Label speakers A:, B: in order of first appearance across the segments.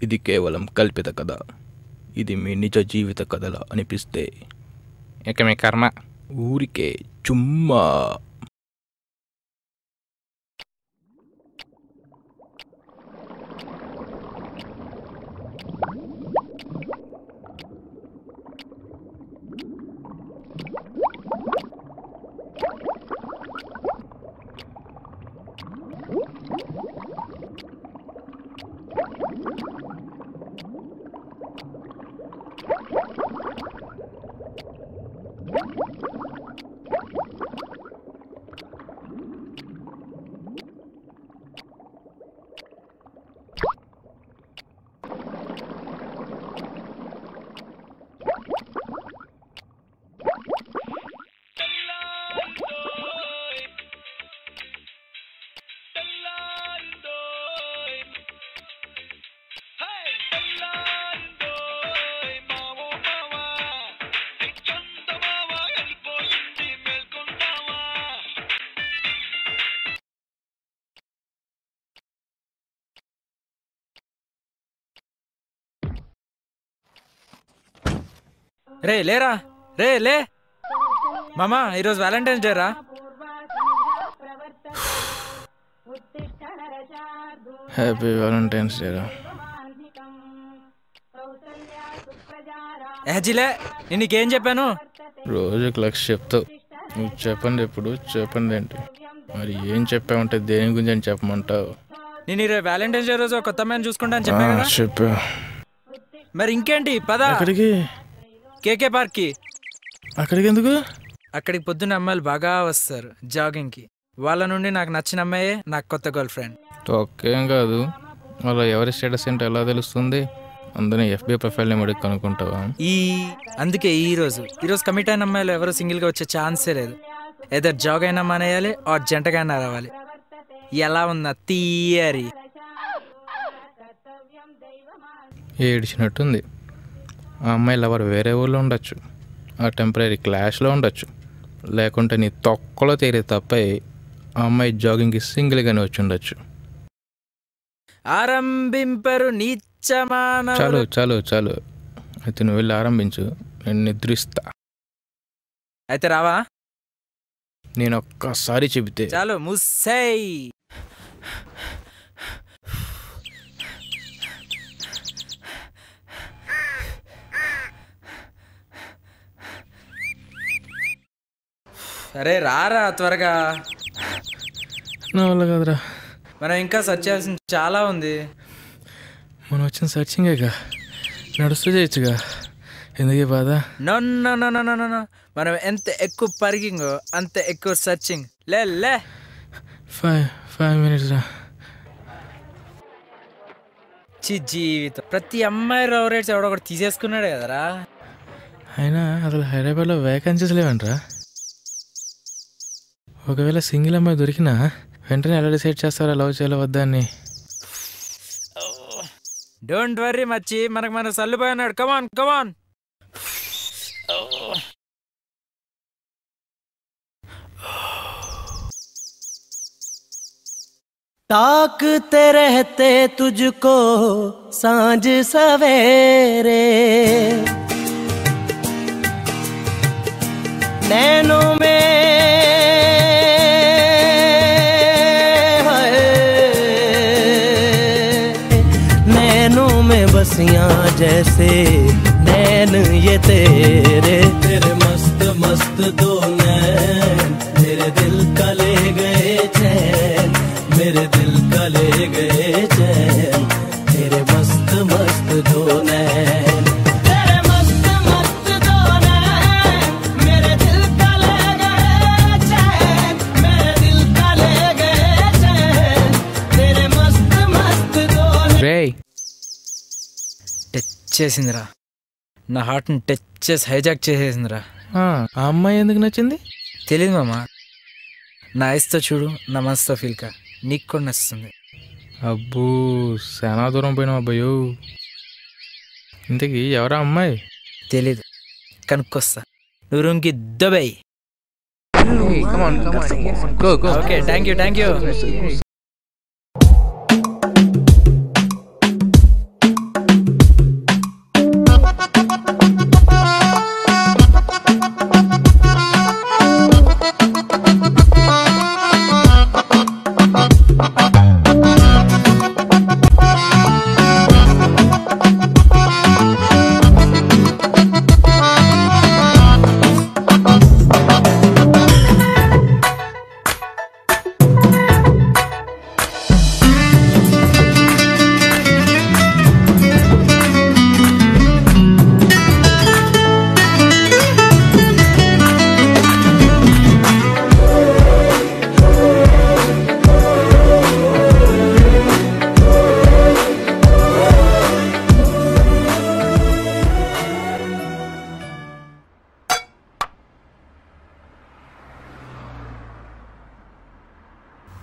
A: ఇది కేవలం కల్పిత కథ. ఇది మీ నిజ జీవిత కథలా అనిపిస్తే ఇక మీ కర్మ. ఊరికే చుమ్మా.
B: రే లేరా, రే లే మామా, ఈరోజు వ్యాలంటైన్స్ డే రా.
A: హ్యాపీ వ్యాలంటైన్స్ డే రా.
B: ఏజిలే, నేను నీకేం చెప్పాను?
A: రోజుకి 1,00,000 చెప్తావు. నువ్వు చెప్పండి ఎప్పుడు, చెప్పండి ఏంటి మరి? ఏం చెప్పావంటే దేని గురించి అని చెప్పమంటావు?
B: నేను ఈరోజు వ్యాలంటైన్స్ డే రోజు కొత్త అమ్మాయిని చూసుకుంటా అని చెప్పా కదా.
A: చెప్పా.
B: మరి ఇంకేంటి, పద.
A: అక్కడికి
B: కేకే పార్క్ కి.
A: అక్కడికి ఎందుకు?
B: అక్కడికి పొద్దున్న అమ్మాయిలు బాగా వస్తారు జాగింగ్ కి. వాళ్ళ నుండి నాకు నచ్చిన అమ్మాయే నాకు కొత్త గర్ల్ ఫ్రెండ్.
A: ఒక్కేం కాదు, వాళ్ళ ఎవరి స్టేటస్ ఏంటో ఎలా తెలుస్తుంది? అందులో FB ప్రొఫైల్ నేమ్ అడిగి కనుక్కుంటావా?
B: అందుకే ఈరోజు కమిట్ అయిన అమ్మాయిలు ఎవరు సింగిల్ గా వచ్చే ఛాన్సే లేదు. ఏదో జాగ్ అయినా మానేయాలి, ఆర్ జంటగా రావాలి. ఎలా ఉందా థియరీ?
A: ఏడిచినట్టుంది. ఆ అమ్మాయిలు ఎవరు వేరే ఊళ్ళో ఉండొచ్చు, ఆ టెంపరీ క్లాష్లో ఉండొచ్చు, లేకుంటే నీ తొక్కలో తేరే తప్పై ఆ అమ్మాయి జాగింగ్కి సింగిల్గానే వచ్చి ఉండొచ్చు.
B: ఆరంభింపరు నీచమాన.
A: చాలు చాలు చాలు, అయితే నువ్వు వెళ్ళి ఆరంభించు, నేను నిద్రిస్తా.
B: అయితే రావా?
A: నేను ఒక్కసారి చెబితే
B: చాలు ముస్సై. అరే రారా త్వరగా.
A: నా వల్ల కాదురా.
B: మనం ఇంకా సెర్చ్ చేయాల్సింది చాలా ఉంది.
A: మనం వచ్చిన సర్చింగేగా, నడుస్తూ చేయొచ్చుగా, ఎందుకే బాధ?
B: నో, మనం ఎంత ఎక్కువ పరిగింగో అంత ఎక్కువ సర్చింగ్. లే
A: 5 minutes రా.
B: జీవితం ప్రతి అమ్మాయి రవ్ రేట్స్ ఎవడో ఒకటి తీసేసుకున్నాడు కదరా.
A: అయినా అసలు హైదరాబాద్లో వేకెన్సీస్ లేవంట్రా. ఒకవేళ సింగిల్ అమ్మాయి దొరికినా వెంటనే ఎలా డిసైడ్ చేస్తారా లవ్ చేయాలో వద్దా అని?
B: డోంట్ వర్రీ మచ్చి, మనకు సల్లుపోయి ఉన్నాడు. కమాన్.
C: ताकते रहते तुझको सांझ सवेरे, नैनों में बसियां जैसे नैन ये तेरे मस्त मस्त दो नैन, मेरे दिल का ले गए चैन, मेरे दिल का ले गए चैन, तेरे मस्त मस्त दो नैन, तेरे मस्त मस्त दो नैन, मेरे दिल का ले गए चैन, मेरे दिल का ले गए चैन, तेरे मस्त मस्त दो नैन.
B: టచ్ చేసిందిరా, నా హార్ట్ని టచ్ చేసి హైజాక్ చేసేసిందిరా.
A: ఆ అమ్మాయి ఎందుకు నచ్చింది
B: తెలియదు మామ. నా ఐస్తో చూడు, నా మనసుతో ఫీల్ కా, నీకు కూడా నచ్చుతుంది.
A: అబ్బో చాలా దూరం పోయినావు అబ్బాయో. ఇంతకీ ఎవరా అమ్మాయి?
B: తెలీదు, కనుక్కొస్తా. నువ్వు రూమ్కి దొబై. Okay, thank you.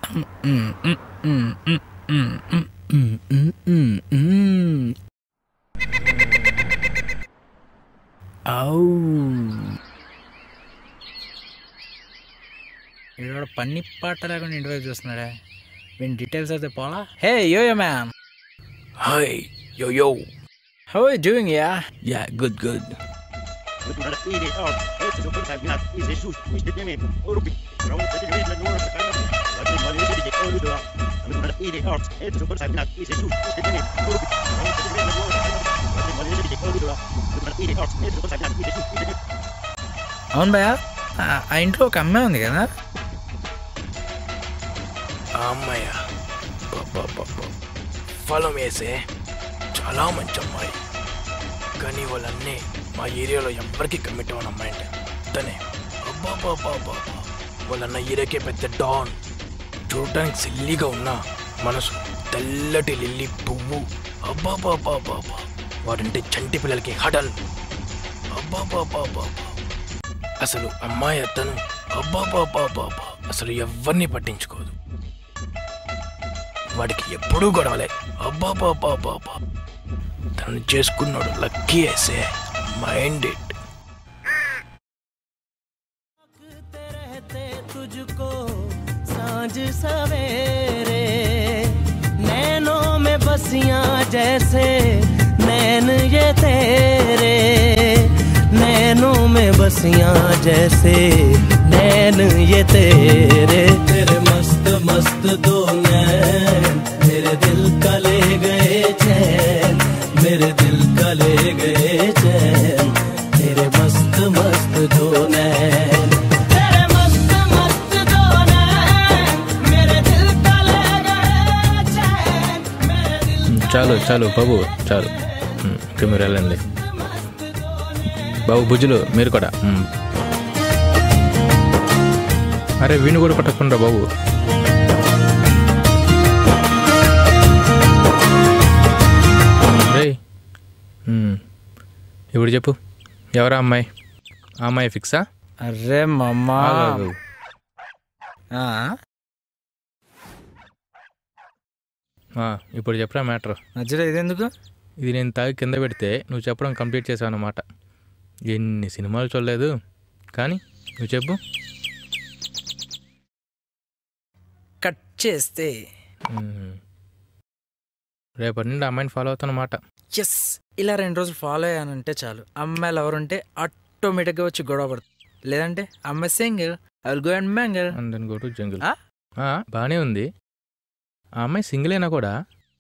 B: ఇక్కడ పన్ని పాట లేకుండా ఇంటివైపు చూస్తున్నాడా వీని డీటెయిల్స్ అయితే పోలా. హే yo man.
A: Hi yo yo.
B: How are you doing?
A: Yeah good good.
B: అవును భయ్యా, ఆ ఇంట్లో ఒక అమ్మాయి ఉంది కదా?
A: ఆ అమ్మాయ ఫలం వేసే చాలా మంచి అమ్మాయి, కానీ వాళ్ళన్నీ మా ఏరియాలో ఎవరికి కమిట్ అవ్వని అమ్మాయి అంటే తనే. అబ్బాబాబాబా, వాళ్ళన్న ఏరియాకే పెద్ద డాన్. చూడటానికి సిల్లీగా ఉన్న మనసు తెల్లటి లిల్లీ పువ్వు. అబ్బాబాబాబా, వాడంటే చంటి పిల్లలకి హడల్. అబ్బాబాబాబా, అసలు అమ్మాయి అతను అబ్బాబాబాబా అసలు ఎవరిని పట్టించుకోదు. వాడికి ఎప్పుడూ గొడవలే. అబ్బాబాబాబా, తను చేసుకున్నాడు లక్కీ ऐसे మైండెడ్.
C: तुझको सांझ सवेरे नैनों में बसियां जैसे नैन ये तेरे, नैनों में बसियां जैसे नैन ये तेरे, तेरे मस्त मस्त दो नैन मेरे दिल का ले गए चैन, मेरे दिल का ले गए चैन, तेरे मस्त मस्त दो नैन, तेरे मस्त मस्त दो नैन मेरे दिल का ले गए चैन, मेरे दिल
A: చాలు చాలు బాబు చాలు, ఇంకా మీరు వెళ్ళండి. బాబు బుజ్జులు మీరు కూడా. అరే వీణు కూడా పట్టకుండా బాబు. రే ఇప్పుడు చెప్పు, ఎవరా అమ్మాయి? ఆ అమ్మాయి ఫిక్సా?
B: అరే మమ్మా,
A: ఇప్పుడు చెప్పరా మ్యాటర్.
B: మధ్యలో ఇదెందుకు?
A: ఇది నేను తాగి కింద పెడితే నువ్వు చెప్పడం కంప్లీట్ చేసావు అన్నమాట. ఎన్ని సినిమాలు చూడలేదు కానీ నువ్వు చెప్పు.
B: కట్ చేస్తే
A: రేపటి నుండి అమ్మాయిని ఫాలో అవుతానమాట.
B: ఎస్, ఇలా 2 రోజులు ఫాలో అయ్యానంటే చాలు, అమ్మాయిలు ఎవరుంటే ఆటోమేటిక్గా వచ్చి గొడవ పడుతుంది. లేదంటే అమ్మాయి single, I will go and mangle
A: and then go to jungle. బాగానే ఉంది. ఆ అమ్మాయి సింగిల్ అయినా కూడా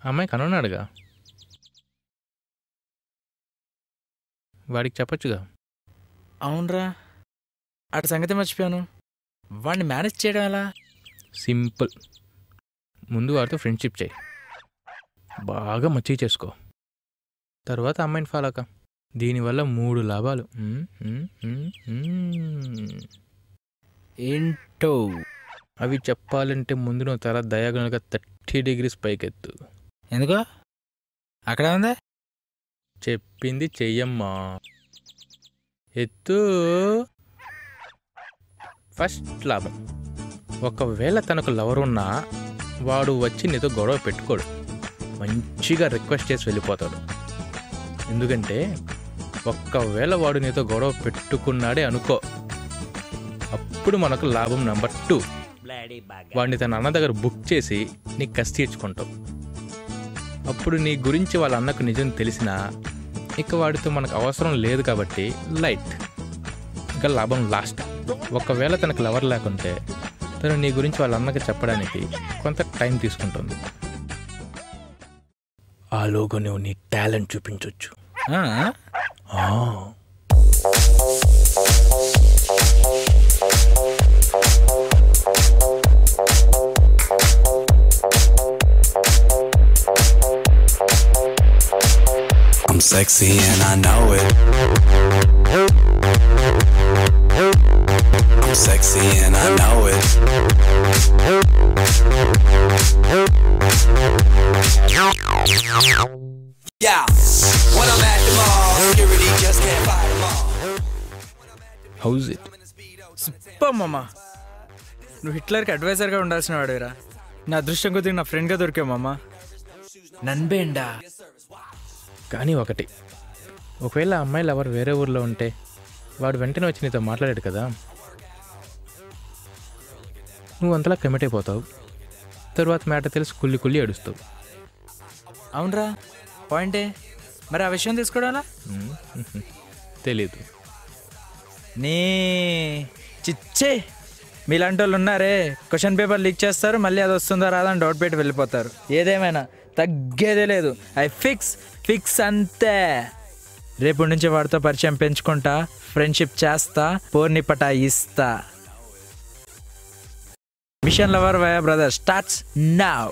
A: ఆ అమ్మాయి కనున్నాడుగా, వాడికి చెప్పచ్చుగా.
B: అవునరా, అటు సంగతి మర్చిపోయాను. వాడిని మేనేజ్ చేయడం ఎలా?
A: సింపుల్. ముందు వాడితో ఫ్రెండ్షిప్ చేయి, బాగా మచ్చిగా చేసుకో, తర్వాత అమ్మాయిని ఫాలో అవ్వక. దీనివల్ల 3 లాభాలు.
B: ఏంటో
A: అవి చెప్పాలంటే ముందు నువ్వు తల డయాగనల్గా 30 degrees పైకెత్తు.
B: ఎందుకో అక్కడే ఉంది.
A: చెప్పింది చెయ్యమ్మా. ఎత్తు. ఫస్ట్ లాభం, ఒకవేళ తనకు లవర్ ఉన్నా వాడు వచ్చి నీతో గొడవ పెట్టుకోడు, మంచిగా రిక్వెస్ట్ చేసి వెళ్ళిపోతాడు. ఎందుకంటే ఒక్కవేళ వాడు నీతో గొడవ పెట్టుకున్నాడే అనుకో, అప్పుడు మనకు లాభం నెంబర్ 2. వాడిని తన అన్న దగ్గర బుక్ చేసి నీకు కసి తీర్చుకుంటావు. అప్పుడు నీ గురించి వాళ్ళ అన్నకు నిజం తెలిసినా ఇక వాడితో మనకు అవసరం లేదు కాబట్టి లైట్. ఇంకా లాభం లాస్ట్. ఒకవేళ తనకు లవర్ లేకుంటే తను నీ గురించి వాళ్ళ అన్నకి చెప్పడానికి కొంత టైం తీసుకుంటుంది. ఆలోగా నువ్వు నీ టాలెంట్ చూపించవచ్చు.
C: I'm sexy and I know it. I'm sexy and I know it. Yeah, when I'm at the mall, security just can't fight them all.
A: House it.
B: Super మామా, నువ్వు హిట్లర్కి అడ్వైజర్గా ఉండాల్సిన వాడురా. నా అదృష్టం కొద్దిగా నా ఫ్రెండ్గా దొరికావు మామ. నన్బేండా.
A: కానీ ఒకటి, ఒకవేళ అమ్మాయిలు ఎవరు వేరే ఊర్లో ఉంటే వాడు వెంటనే వచ్చి నీతో మాట్లాడాడు కదా, నువ్వు అంతలా కమిట్ అయిపోతావు. తర్వాత మ్యాటర్ తెలిసి కుళ్ళి కుళ్ళి ఏడుస్తావు.
B: అవునరా, పాయింటే. మరి ఆ విషయం తీసుకోవడాలా?
A: తెలీదు.
B: నీ చిచ్చే మీలాంటి వాళ్ళు ఉన్నారే, క్వశ్చన్ పేపర్ లీక్ చేస్తారు, మళ్ళీ అది వస్తుందో రాదా అని డౌట్ పెట్టి వెళ్ళిపోతారు. ఏదేమైనా తగ్గేదే లేదు. ఫిక్స్ అంతే. రేపటి నుంచి వాడితో పరిచయం పెంచుకుంటా, ఫ్రెండ్షిప్ చేస్తా, పోర్ని పటాయిస్తా. Mission lover via brother starts now.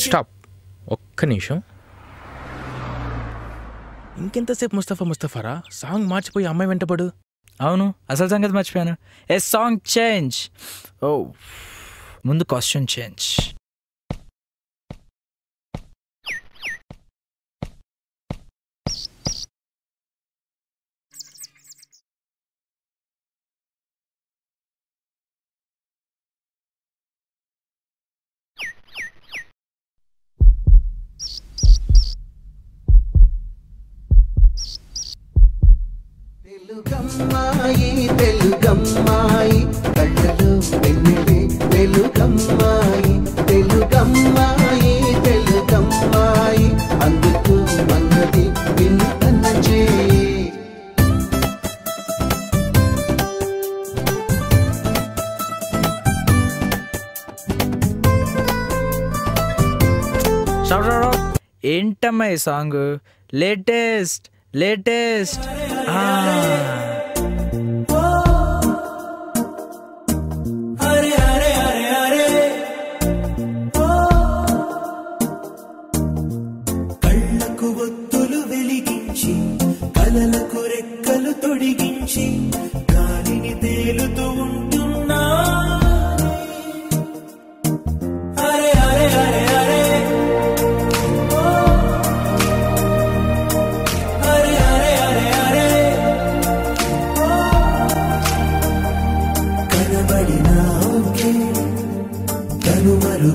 A: Stop, ఒక్క నిమిషం. ఇంకెంతసేపు ముస్తఫారా? సాంగ్ మార్చిపోయి అమ్మాయి వెంటపడు.
B: అవును, అసలు సంగతి మర్చిపోయాను. ఏ సాంగ్ చేంజ్. ఓ, ముందు కాస్ట్యూమ్ చేంజ్.
C: తెలుగమ్మాయి కళ్ళలో వెన్నెలే తెలుగమ్మాయి అందుకు మన్నది వింతన చేయి.
B: ఏంటమ్మా ఈ సాంగ్? లేటెస్ట్.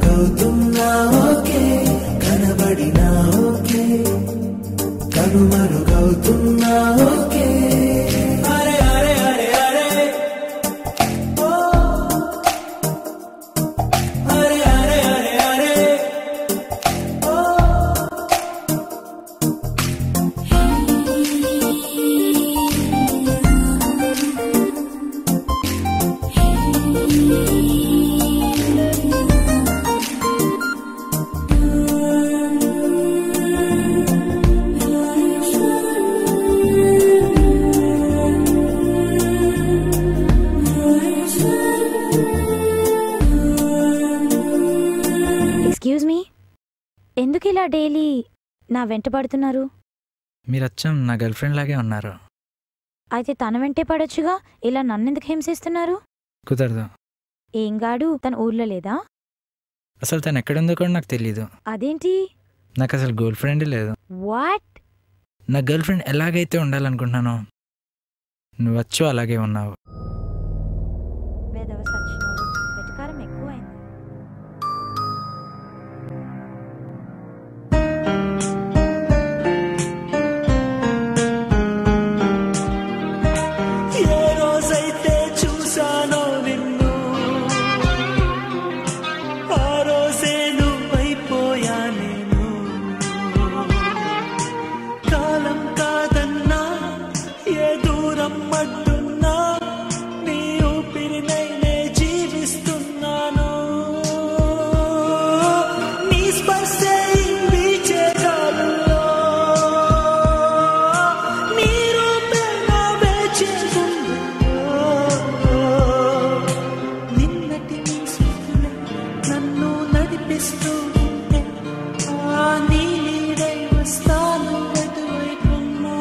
C: కనుమరుగవుతున్నా ఓకే కనబడినా ఓకే కనుమరుగవుతున్నా ఓకే అరే అరే అరే అరే ఓ అరే అరే అరే అరే ఓ
D: ఎక్స్క్యూజ్ మీ, ఎందుకు ఇలా డైలీ నా వెంట పడుతున్నారు?
B: మీరు అచ్చం నా గర్ల్ ఫ్రెండ్ లాగే ఉన్నారు.
D: అయితే తన వెంటే పడొచ్చుగా, ఇలా నన్నెందుకు హింసిస్తున్నారు?
B: కుదరదు.
D: ఏం గాడు తన ఊర్లో లేదా?
B: అసలు తను ఎక్కడుందో కూడా నాకు తెలీదు.
D: అదేంటి?
B: నాకు అసలు గర్ల్ ఫ్రెండే లేదు.
D: వాట్?
B: నా గర్ల్ ఫ్రెండ్ ఎలాగైతే ఉండాలనుకుంటున్నానో నువ్వు వచ్చో అలాగే ఉన్నావు.
D: వెధవ సచ్చినోడు, వెటకారం ఎక్కువైంది.
C: ఏ రోజైతే చూసానో నిన్ను ఆ రోజే నువ్వైపోయా నేను కాలం కాదన్నా ఏ దూరం అడ్డున్నా నీ ఊపిరినైనే జీవిస్తున్నాను నీ స్పర్శే వీచే గాలుల్లో నీ రూపే నా వేచే గుండెల్లో నిన్నటి నీ స్మృతులే నన్ను నడిపిస్తూ ఉంటే ఆ నీ నీడై వస్తాను ఎటువైపున్నా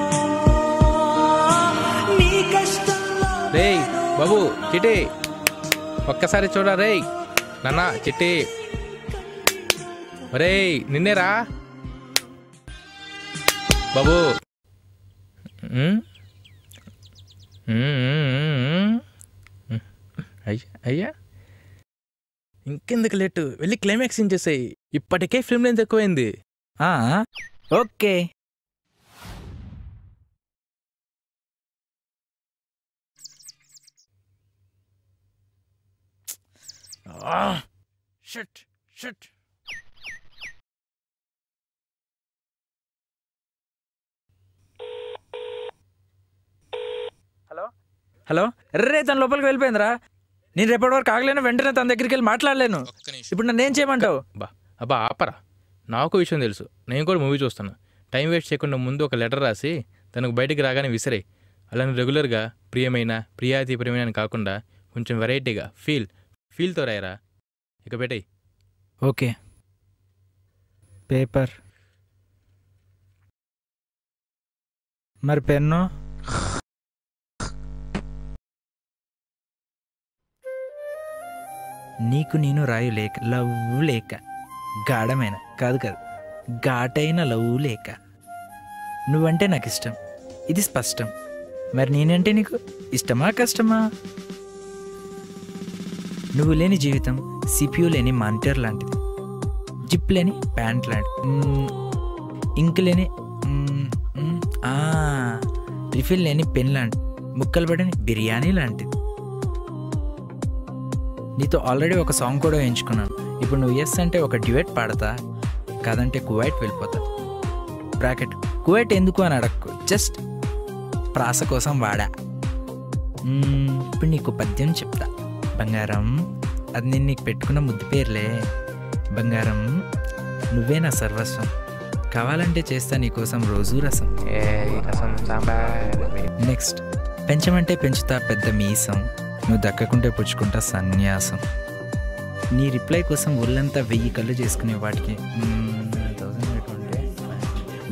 C: నీ కష్టంలో
A: రేయ్ బాబు చిట్టి, ఒక్కసారి చూడ రేయ్. నాన్న చిట్టి, రేయ్ నిన్నేరా బాబు. అయ్యా అయ్యా, ఇంకెందుకు లేటు, వెళ్ళి క్లైమాక్స్ చేసేయి. ఇప్పటికే ఫిల్మ్ లెంత్ ఎక్కువైంది.
B: ఆ, okay.
A: Shut shut.
B: Hello hello, రే తన లోపలికి వెళ్ళిపోయిందిరా. నేను రేపటి వరకు ఆగలేను, వెంటనే తన దగ్గరికి వెళ్ళి మాట్లాడలేను. ఇప్పుడు నన్ను ఏం చేయమంటావు?
A: అబ్బా అబ్బా ఆపరా, నాకు విషయం తెలుసు. నేను కూడా మూవీ చూస్తాను. టైం వేస్ట్ చేయకుండా ముందు ఒక లెటర్ రాసి తనకు బయటికి రాగానే విసిరే. అలానే రెగ్యులర్గా ప్రియమైన ప్రియాతి ప్రియమైన అని కాకుండా కొంచెం వెరైటీగా ఫీల్తో రాయరా. ఇక పెట్టేయి.
B: ఓకే. పేపర్ మరి పెన్ను? నీకు నేను రాయు లేక లవ్ లేక గాఢమైన కాదు కాదు ఘాటైన లవ్ లేక నువ్వంటే నాకు ఇష్టం, ఇది స్పష్టం. మరి నేనంటే నీకు ఇష్టమా కష్టమా? నువ్వు లేని జీవితం సిపియు లేని మానిటర్ లాంటిది, జిప్ లేని ప్యాంట్ లాంటిది, ఇంక్ లేని రిఫిల్ లేని పెన్ లాంటిది, ముక్కలు పడని బిర్యానీ లాంటిది. నీతో ఆల్రెడీ ఒక సాంగ్ కూడా వేయించుకున్నాను. ఇప్పుడు నువ్వు ఎస్ అంటే ఒక డ్యూయట్ పాడతా, కాదంటే కువైట్ వెళ్ళిపోతా. బ్రాకెట్ కువైట్ ఎందుకు అని అడక్కు, జస్ట్ ప్రాస కోసం వాడా. ఇప్పుడు నీకు పద్యం చెప్తా. బంగారం, అది నేను నీకు పెట్టుకున్న ముద్దు పేర్లే. బంగారం నువ్వే నా సర్వస్వం, కావాలంటే చేస్తా నీకోసం రోజు రసం. నెక్స్ట్ పెంచమంటే పెంచుతా పెద్ద మీసం, నువ్వు దక్కకుంటే పుచ్చుకుంటా సన్యాసం. నీ రిప్లై కోసం ఒళ్ళంతా 1000 కళ్ళు చేసుకునే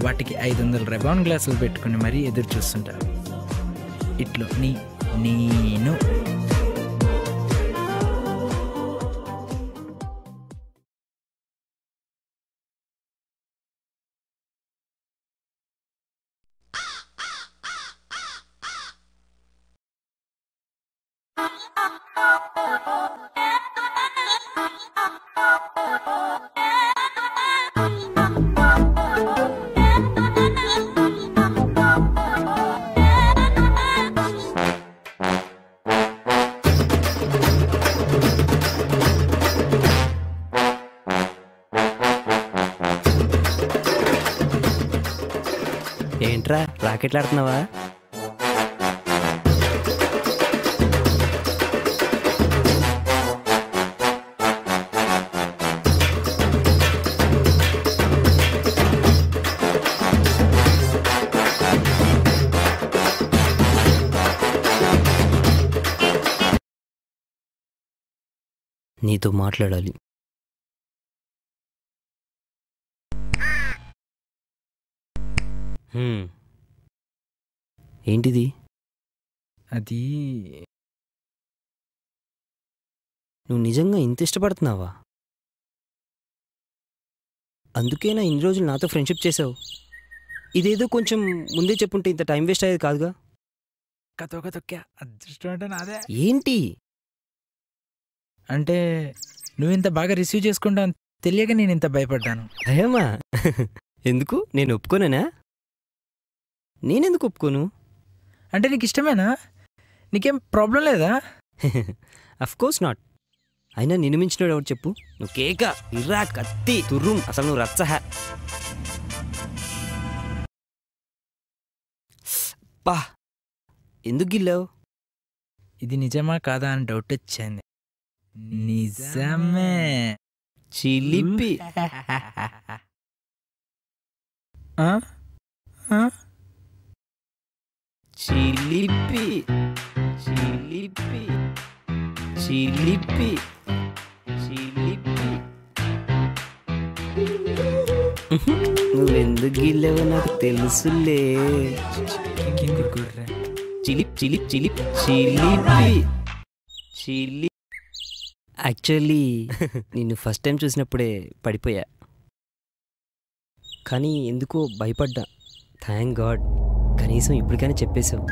B: వాటికి 500 రెబాన్ గ్లాసులు పెట్టుకుని మరీ ఎదురు చూస్తుంటా. ఇట్లో నేను
C: ఏంట్రా రాకెట్లు ఆడుతున్నావా? నీతో మాట్లాడాలి. ఏంటిది?
B: అది
C: నువ్వు నిజంగా ఇంత ఇష్టపడుతున్నావా? అందుకేనా ఇన్ని రోజులు నాతో ఫ్రెండ్షిప్ చేసావు? ఇదేదో కొంచెం ముందే చెప్పుంటే ఇంత టైం వేస్ట్ అయ్యేది కాదుగా.
B: కథొక్క అదృష్టం అంటే నాదే.
C: ఏంటి
B: అంటే నువ్వు ఇంత బాగా రిసీవ్ చేసుకుంటావు తెలియక నేను ఇంత భయపడ్డాను.
C: భయమా? ఎందుకు? నేను ఒప్పుకోనేనా? నేనెందుకు ఒప్పుకోను?
B: అంటే నీకు ఇష్టమేనా? నీకేం ప్రాబ్లం లేదా?
C: Of course not. అయినా నిన్ను మించినాడు ఎవరు చెప్పు? నువ్వు కేక, ఇర్రా, కత్తి, తుర్రుం, అసలు నువ్వు రచ్చహ. పా, ఎందుకు గిల్లావు?
B: ఇది నిజమా కాదా అని డౌట్ వచ్చింది. నిజమే.
C: చిలిపి. చిలిపి చిలిపి చిలిపి చిలిపి. నువ్వెందుకు గిల్లావో నాకు తెలుసులే. చిలిప్ చిలిప్ చిలిప్ చిలిపి చిలి. యాక్చువల్లీ నిన్ను ఫస్ట్ టైం చూసినప్పుడే పడిపోయా, కానీ ఎందుకో భయపడ్డా. థ్యాంక్ గాడ్ కనీసం ఇప్పటికైనా చెప్పేశావు.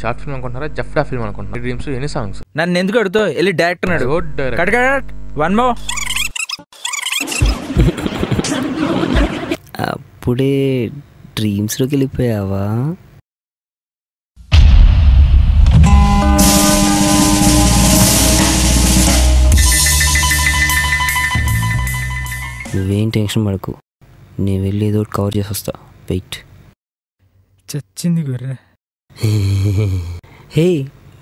A: షార్ట్ ఫిల్మ్ అనుకుంటున్నారా, జఫ్రా ఫిల్మ్ అనుకుంటున్నారా? డ్రీమ్స్ ఎన్ని సాంగ్స్?
B: నన్ను ఎందుకు అడుగుతావు? వెళ్ళి డైరెక్టర్ నాడు వన్ మో.
C: అప్పుడే డ్రీమ్స్లోకి వెళ్ళిపోయావా? నువ్వేం టెన్షన్ పడకు, నేను వెళ్ళి ఏదో కవర్ చేసి వస్తా. వెయిట్.
B: చచ్చింది గుర్రె.
C: హే,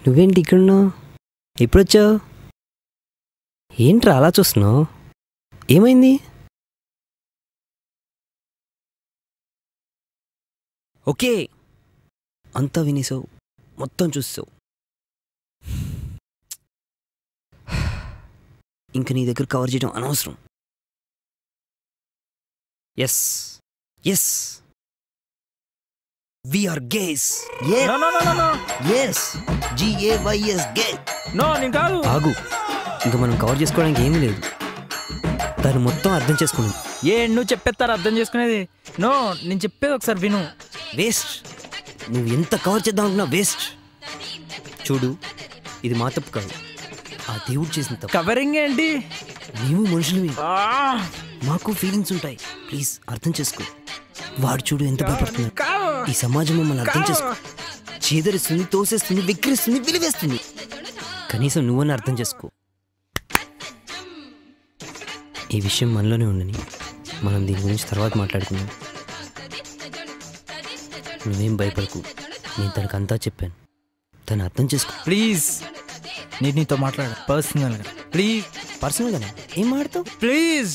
C: నువ్వేంటి ఇక్కడున్నావు? ఎప్పుడొచ్చావు? ఏంట్రా అలా చూస్తున్నావు? ఏమైంది? ఓకే, అంతా వినేసావు, మొత్తం చూసావు. ఇంక నీ దగ్గర కవర్ చేయడం అనవసరం. Yes yes, we are gays.
B: No, no, no, no, no.
C: Yes, GAYS, gay.
B: No, నేను కాదు.
C: ఆగు, ఇంకా మనం కవర్ చేసుకోవడానికి ఏమీ లేదు. దాన్ని మొత్తం అర్థం చేసుకున్నాం.
B: నువ్వు చెప్పేస్తారు అర్థం చేసుకునేది? నో, నేను చెప్పేది ఒకసారి విను.
C: వేస్ట్. నువ్వు ఎంత కవర్ చేద్దాం అనుకున్నా వేస్ట్. చూడు, ఇది మా తప్పు కాదు, ఆ దేవుడు చేసిన తప్పు.
B: కవరింగ్ ఏంటి?
C: మేము మనుషులమే, మాకు ఫీలింగ్స్ ఉంటాయి. ప్లీజ్ అర్థం చేసుకో.
E: వాడు చూడు ఎంత భయపడుతున్నాడు. ఈ సమాజం మమ్మల్ని అర్థం చేసుకో. చేదరిస్తుంది, తోసేస్తుంది, విక్రిస్తుంది, విలువేస్తుంది. కనీసం నువ్వని అర్థం చేసుకో. ఈ విషయం మనలోనే ఉండని, మనం దీని గురించి తర్వాత మాట్లాడుకుందాం. నువ్వేం భయపడకు, నేను తనకంతా చెప్పాను. తను అర్థం చేసుకో.
B: ప్లీజ్ నీతో మాట్లాడ పర్సనల్గా. ప్లీజ్.
E: పర్సనల్గానే ఏం మాడతావు?
B: ప్లీజ్.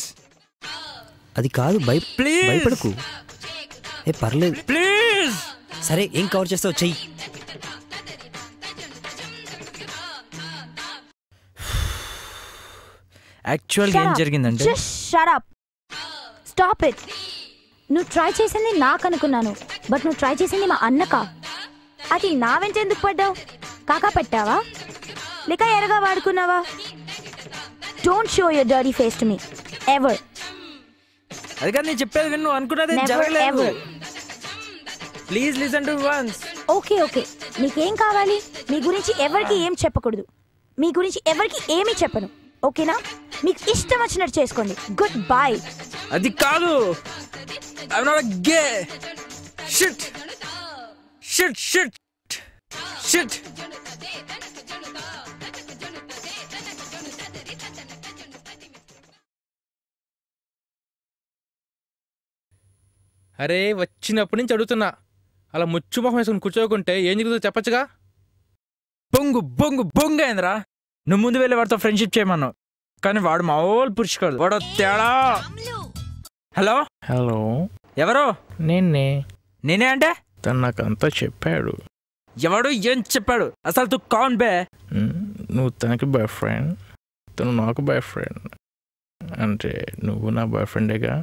E: అది కాదు,
B: ప్లీజ్
E: భయపడకు. పర్లేదు.
B: ప్లీజ్.
E: సరే, ఏం కవర్ చేస్తావు చెయ్యి.
B: యాక్చువల్గా ఏం జరిగిందంటే
D: just shut up. Stop it. నువ్వు ట్రై చేసింది నాకు అనుకున్నాను, బట్ నువ్వు ట్రై చేసింది మా అన్నకా. అది నా వెంట ఎందుకు పడ్డావు? కాకా పెట్టావా లేక ఎరగా వాడుకున్నావా? Don't show your dirty face to me ever.
B: అది కాదు నేను చెప్పేది విను. నువ్వు అనుకున్నది
D: Never,
B: జరగలేదు.
D: ever.
B: Please listen to once.
D: Okay okay, నీకేం కావాలి? మీ గురించి ఎవరికి ఏం చెప్పకూడదు. మీ గురించి ఎవరికి ఏమీ చెప్పను, ఓకేనా? మీకు ఇష్టం వచ్చినట్టు చేసుకోండి. Good bye.
B: అది కాదు. I'm not a gay. Shit. Shit, shit. Shit.
A: అరే వచ్చినప్పటి నుంచి అడుగుతున్నా, అలా ముచ్చు మొహం వేసుకుని కూర్చోకుంటే ఏం జరుగుతుందో చెప్పచ్చుగా?
B: బొంగు బొంగు బొంగు అయిందిరా. నువ్వు ముందు వెళ్ళి వాడితో ఫ్రెండ్షిప్ చేయమన్నావు, కానీ వాడు మామూలు పురుషుకాడు. వాడు తేడా. హలో
A: హలో,
B: ఎవరు? నేనే అంటే
A: తను నాకు అంతా చెప్పాడు.
B: ఎవడు ఏం చెప్పాడు? అసలు తు కౌన్ బే?
A: నువ్వు తనకి బాయ్ ఫ్రెండ్, తను నాకు బాయ్ ఫ్రెండ్. అంటే నువ్వు నా బాయ్ ఫ్రెండేగా.